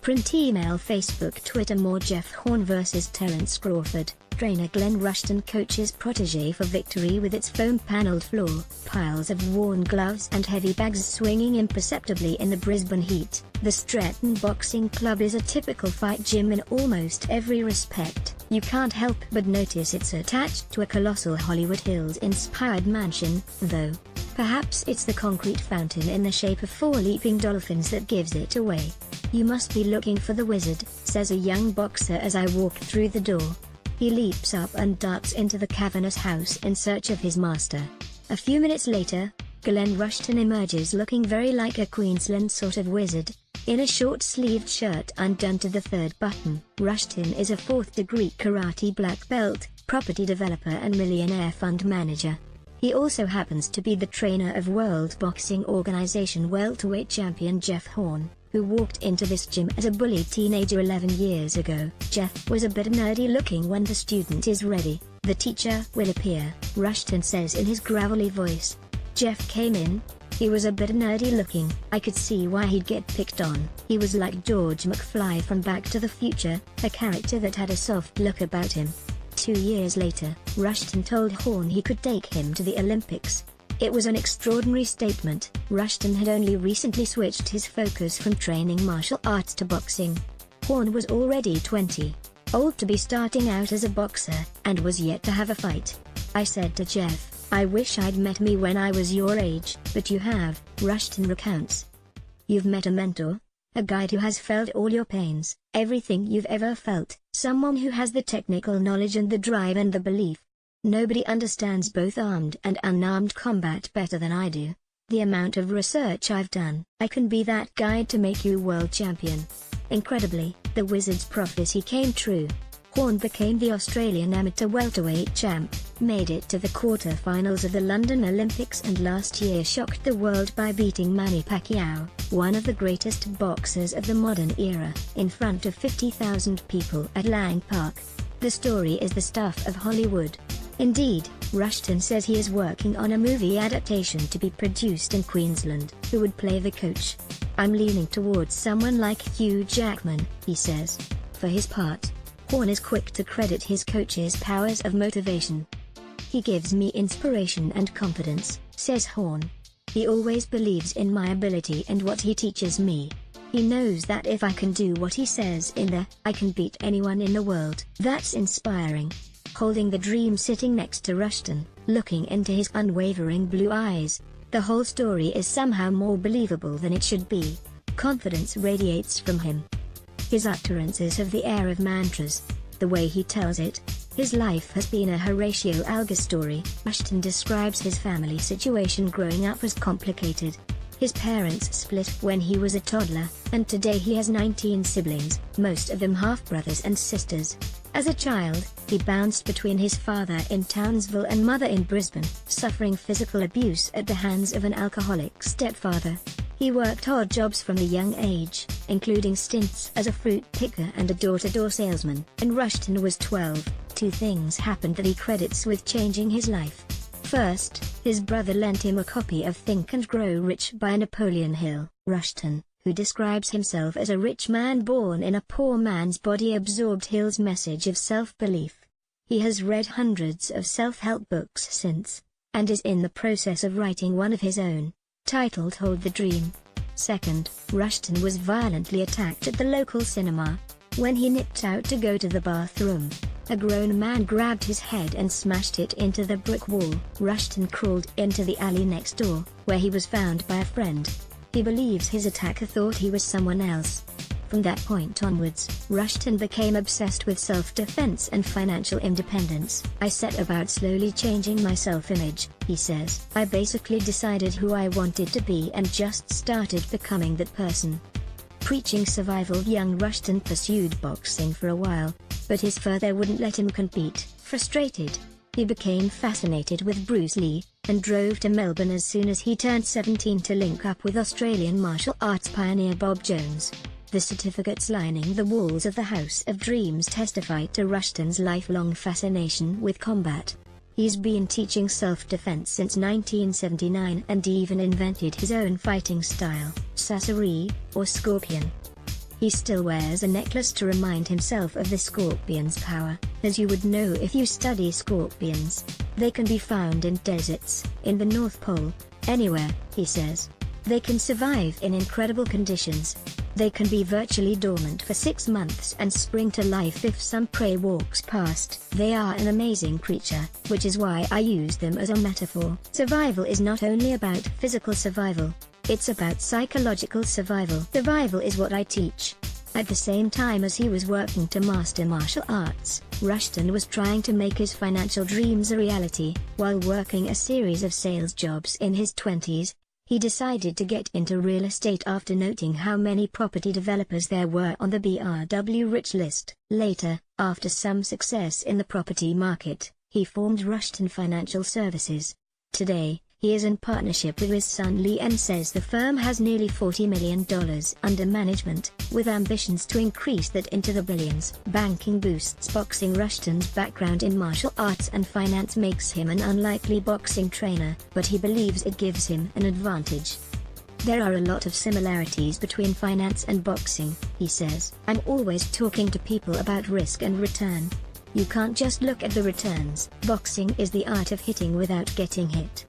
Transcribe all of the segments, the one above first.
Print, email, Facebook, Twitter. More Jeff Horn vs Terence Crawford. Trainer Glenn Rushton coaches protege for victory with its foam-paneled floor, piles of worn gloves and heavy bags swinging imperceptibly in the Brisbane heat. The Stretton Boxing Club is a typical fight gym in almost every respect. You can't help but notice it's attached to a colossal Hollywood Hills-inspired mansion, though. Perhaps it's the concrete fountain in the shape of 4 leaping dolphins that gives it away. "You must be looking for the wizard," says a young boxer as I walk through the door. He leaps up and darts into the cavernous house in search of his master. A few minutes later, Glenn Rushton emerges looking very like a Queensland sort of wizard. In a short-sleeved shirt undone to the 3rd button, Rushton is a 4th-degree karate black belt, property developer and millionaire fund manager. He also happens to be the trainer of World Boxing Organization welterweight champion Jeff Horn, who walked into this gym as a bullied teenager 11 years ago. Jeff was a bit nerdy looking. "When the student is ready, the teacher will appear," Rushton says in his gravelly voice. Jeff came in. He was a bit nerdy looking. I could see why he'd get picked on. He was like George McFly from Back to the Future, a character that had a soft look about him. 2 years later, Rushton told Horn he could take him to the Olympics. It was an extraordinary statement. Rushton had only recently switched his focus from training martial arts to boxing. Horn was already 20, old to be starting out as a boxer, and was yet to have a fight. "I said to Jeff, I wish I'd met me when I was your age, but you have," Rushton recounts. "You've met a mentor? A guide who has felt all your pains, everything you've ever felt, someone who has the technical knowledge and the drive and the belief. Nobody understands both armed and unarmed combat better than I do. The amount of research I've done, I can be that guide to make you world champion." Incredibly, the Wizard's prophecy came true. Horn became the Australian amateur welterweight champ, made it to the quarter-finals of the London Olympics and last year shocked the world by beating Manny Pacquiao, one of the greatest boxers of the modern era, in front of 50,000 people at Lang Park. The story is the stuff of Hollywood. Indeed, Rushton says he is working on a movie adaptation to be produced in Queensland. Who would play the coach? "I'm leaning towards someone like Hugh Jackman," he says. For his part, Horn is quick to credit his coach's powers of motivation. "He gives me inspiration and confidence," says Horn. "He always believes in my ability and what he teaches me. He knows that if I can do what he says in there, I can beat anyone in the world." That's inspiring. Holding the dream sitting next to Rushton, looking into his unwavering blue eyes, the whole story is somehow more believable than it should be. Confidence radiates from him. His utterances have the air of mantras. The way he tells it, his life has been a Horatio Alger story. Rushton describes his family situation growing up as complicated. His parents split when he was a toddler, and today he has 19 siblings, most of them half-brothers and sisters. As a child, he bounced between his father in Townsville and mother in Brisbane, suffering physical abuse at the hands of an alcoholic stepfather. He worked odd jobs from a young age, including stints as a fruit picker and a door-to-door salesman. When Rushton was 12, 2 things happened that he credits with changing his life. First, his brother lent him a copy of Think and Grow Rich by Napoleon Hill. Rushton, who describes himself as a rich man born in a poor man's body, absorbed Hill's message of self-belief. He has read hundreds of self-help books since, and is in the process of writing one of his own, titled Hold the Dream. Second, Rushton was violently attacked at the local cinema. When he nipped out to go to the bathroom, a grown man grabbed his head and smashed it into the brick wall. Rushton crawled into the alley next door, where he was found by a friend. He believes his attacker thought he was someone else. From that point onwards, Rushton became obsessed with self-defense and financial independence. "I set about slowly changing my self-image," he says. "I basically decided who I wanted to be and just started becoming that person." Preaching survival, young Rushton pursued boxing for a while, but his father wouldn't let him compete. Frustrated, he became fascinated with Bruce Lee, and drove to Melbourne as soon as he turned 17 to link up with Australian martial arts pioneer Bob Jones. The certificates lining the walls of the House of Dreams testify to Rushton's lifelong fascination with combat. He's been teaching self-defense since 1979 and even invented his own fighting style, Sassari, or Scorpion. He still wears a necklace to remind himself of the scorpion's power, as you would know if you study scorpions. They can be found in deserts, in the North Pole, anywhere, he says. They can survive in incredible conditions. They can be virtually dormant for 6 months and spring to life if some prey walks past. They are an amazing creature, which is why I use them as a metaphor. Survival is not only about physical survival, it's about psychological survival. Survival is what I teach. At the same time as he was working to master martial arts, Rushton was trying to make his financial dreams a reality. While working a series of sales jobs in his 20s, he decided to get into real estate after noting how many property developers there were on the BRW rich list. Later, after some success in the property market, he formed Rushton Financial Services. Today, he is in partnership with his son Lee and says the firm has nearly $40 million under management, with ambitions to increase that into the billions. Banking boosts boxing. Rushton's background in martial arts and finance makes him an unlikely boxing trainer, but he believes it gives him an advantage. There are a lot of similarities between finance and boxing, he says. I'm always talking to people about risk and return. You can't just look at the returns. Boxing is the art of hitting without getting hit.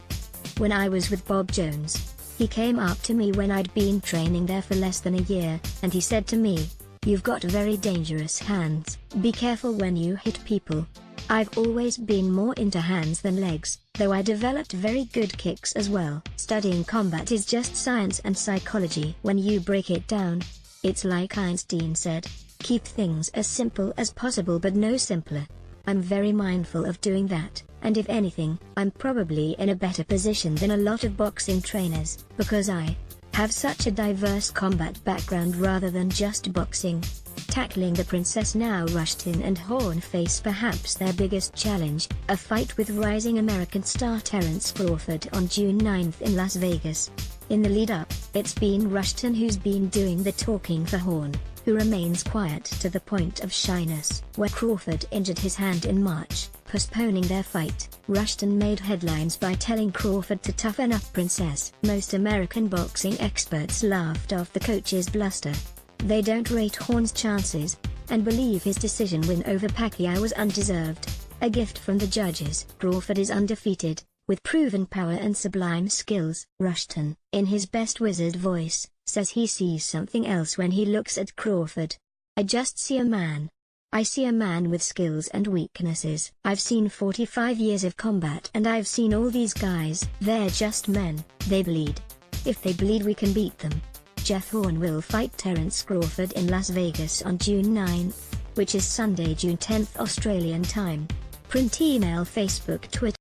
When I was with Bob Jones, he came up to me when I'd been training there for less than a year, and he said to me, "You've got very dangerous hands. Be careful when you hit people." I've always been more into hands than legs, though I developed very good kicks as well. Studying combat is just science and psychology when you break it down. It's like Einstein said, keep things as simple as possible but no simpler. I'm very mindful of doing that, and if anything, I'm probably in a better position than a lot of boxing trainers, because I have such a diverse combat background rather than just boxing. Tackling the princess. Now Rushton and Horn face perhaps their biggest challenge, a fight with rising American star Terence Crawford on June 9 in Las Vegas. In the lead-up, it's been Rushton who's been doing the talking for Horn, who remains quiet to the point of shyness. Where Crawford injured his hand in March, postponing their fight, Rushton made headlines by telling Crawford to toughen up, princess. Most American boxing experts laughed off the coach's bluster. They don't rate Horn's chances, and believe his decision win over Pacquiao was undeserved, a gift from the judges. Crawford is undefeated, with proven power and sublime skills. Rushton, in his best wizard voice, says he sees something else when he looks at Crawford. I just see a man. I see a man with skills and weaknesses. I've seen 45 years of combat and I've seen all these guys. They're just men. They bleed. If they bleed, we can beat them. Jeff Horn will fight Terence Crawford in Las Vegas on June 9, which is Sunday, June 10 Australian time. Print, email, Facebook, Twitter.